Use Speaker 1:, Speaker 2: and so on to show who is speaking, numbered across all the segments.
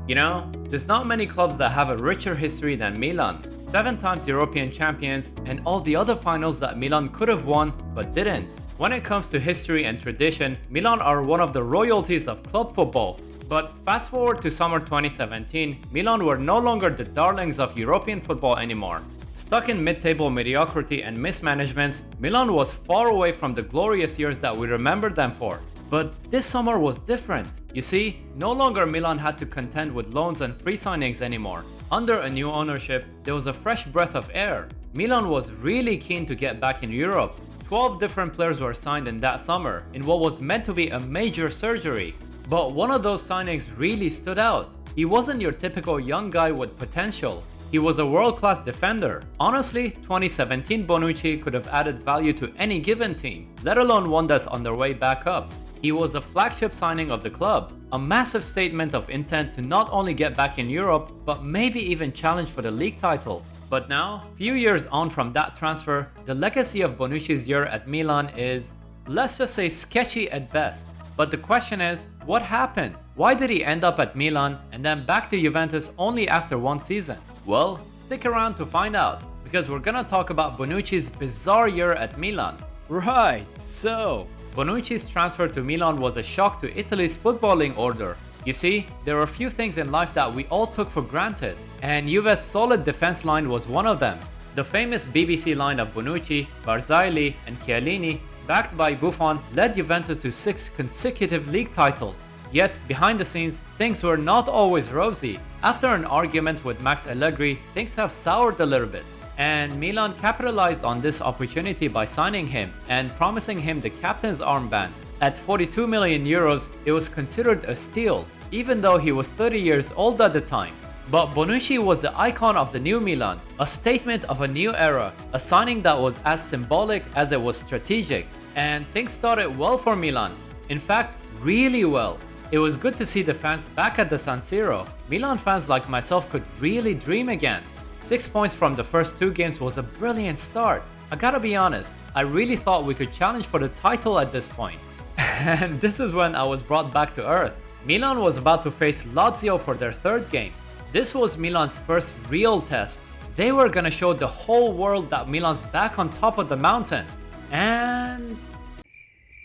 Speaker 1: You know, there's not many clubs that have a richer history than Milan. 7 times European champions and all the other finals that Milan could have won but didn't. When it comes to history and tradition, Milan are one of the royalties of club football. But fast forward to summer 2017, Milan were no longer the darlings of European football anymore. Stuck in mid-table mediocrity and mismanagements, Milan was far away from the glorious years that we remember them for. But this summer was different. You see, no longer Milan had to contend with loans and free signings anymore. Under a new ownership, there was a fresh breath of air. Milan was really keen to get back in Europe. 12 different players were signed in that summer, in what was meant to be a major surgery. But one of those signings really stood out. He wasn't your typical young guy with potential. He was a world-class defender. Honestly, 2017 Bonucci could have added value to any given team, let alone one that's on their way back up. He was the flagship signing of the club, a massive statement of intent to not only get back in Europe, but maybe even challenge for the league title. But now, few years on from that transfer, the legacy of Bonucci's year at Milan is, let's just say, sketchy at best. But the question is, what happened? Why did he end up at Milan and then back to Juventus only after one season? Well, stick around to find out, because we're gonna talk about Bonucci's bizarre year at Milan. Right, so Bonucci's transfer to Milan was a shock to Italy's footballing order. You see, there are a few things in life that we all took for granted, and Juve's solid defense line was one of them. The famous BBC line of Bonucci, Barzagli, and Chiellini, backed by Buffon, led Juventus to 6 consecutive league titles. Yet, behind the scenes, things were not always rosy. After an argument with Max Allegri, things have soured a little bit. And Milan capitalized on this opportunity by signing him and promising him the captain's armband. At 42 million euros, it was considered a steal, even though he was 30 years old at the time. But Bonucci was the icon of the new Milan, a statement of a new era, a signing that was as symbolic as it was strategic. And things started well for Milan. In fact, really well. It was good to see the fans back at the San Siro. Milan fans like myself could really dream again. 6 points from the first 2 games was a brilliant start. I gotta be honest, I really thought we could challenge for the title at this point. And this is when I was brought back to earth. Milan was about to face Lazio for their 3rd game. This was Milan's first real test. They were gonna show the whole world that Milan's back on top of the mountain. And...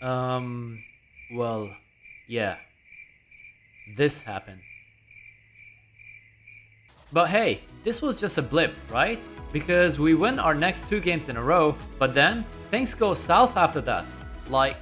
Speaker 1: well, yeah. This happened. But hey, this was just a blip, right? Because we win our next 2 games in a row, but then things go south after that. Like,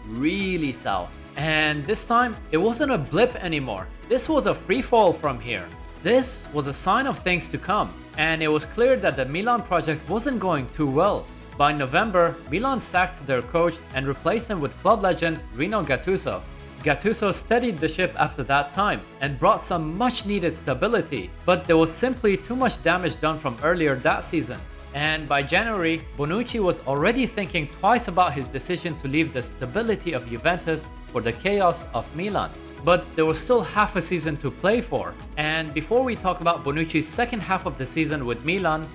Speaker 1: really south. And this time, it wasn't a blip anymore. This was a free fall from here. This was a sign of things to come, and it was clear that the Milan project wasn't going too well. By November, Milan sacked their coach and replaced him with club legend Rino Gattuso. Gattuso steadied the ship after that time and brought some much needed stability, but there was simply too much damage done from earlier that season. And by January, Bonucci was already thinking twice about his decision to leave the stability of Juventus for the chaos of Milan. But there was still half a season to play for. And before we talk about Bonucci's second half of the season with Milan,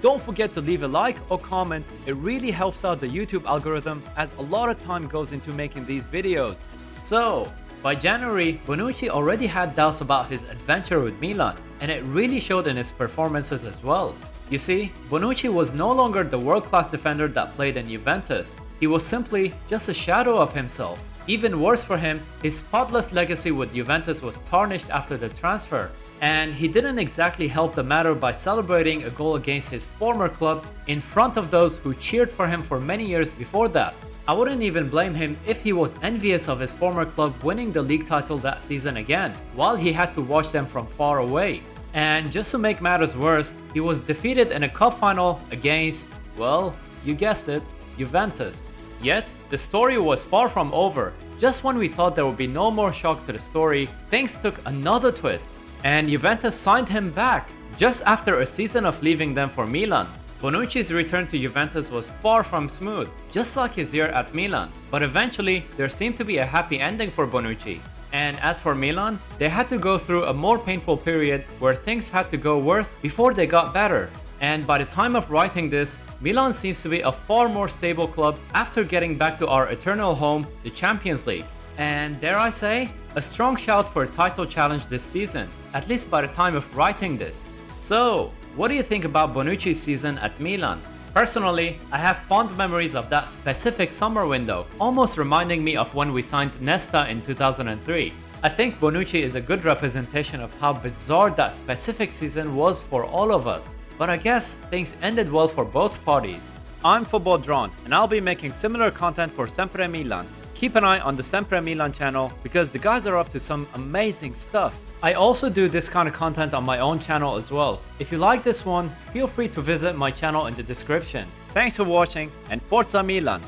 Speaker 1: don't forget to leave a like or comment. It really helps out the YouTube algorithm, as a lot of time goes into making these videos. So, by January, Bonucci already had doubts about his adventure with Milan, and it really showed in his performances as well. You see, Bonucci was no longer the world-class defender that played in Juventus. He was simply just a shadow of himself. Even worse for him, his spotless legacy with Juventus was tarnished after the transfer. And he didn't exactly help the matter by celebrating a goal against his former club in front of those who cheered for him for many years before that. I wouldn't even blame him if he was envious of his former club winning the league title that season again, while he had to watch them from far away. And just to make matters worse, he was defeated in a cup final against, well, you guessed it, Juventus. Yet, the story was far from over. Just when we thought there would be no more shock to the story, things took another twist, and Juventus signed him back, just after a season of leaving them for Milan. Bonucci's return to Juventus was far from smooth, just like his year at Milan, but eventually there seemed to be a happy ending for Bonucci. And as for Milan, they had to go through a more painful period where things had to go worse before they got better. And by the time of writing this, Milan seems to be a far more stable club after getting back to our eternal home, the Champions League. and dare I say, a strong shout for a title challenge this season, at least by the time of writing this. So, what do you think about Bonucci's season at Milan? Personally, I have fond memories of that specific summer window, almost reminding me of when we signed Nesta in 2003. I think Bonucci is a good representation of how bizarre that specific season was for all of us, but I guess things ended well for both parties. I'm Football Drawn, and I'll be making similar content for Sempre Milan. Keep an eye on the Sempre Milan channel because the guys are up to some amazing stuff. I also do this kind of content on my own channel as well. If you like this one, feel free to visit my channel in the description. Thanks for watching and Forza Milan!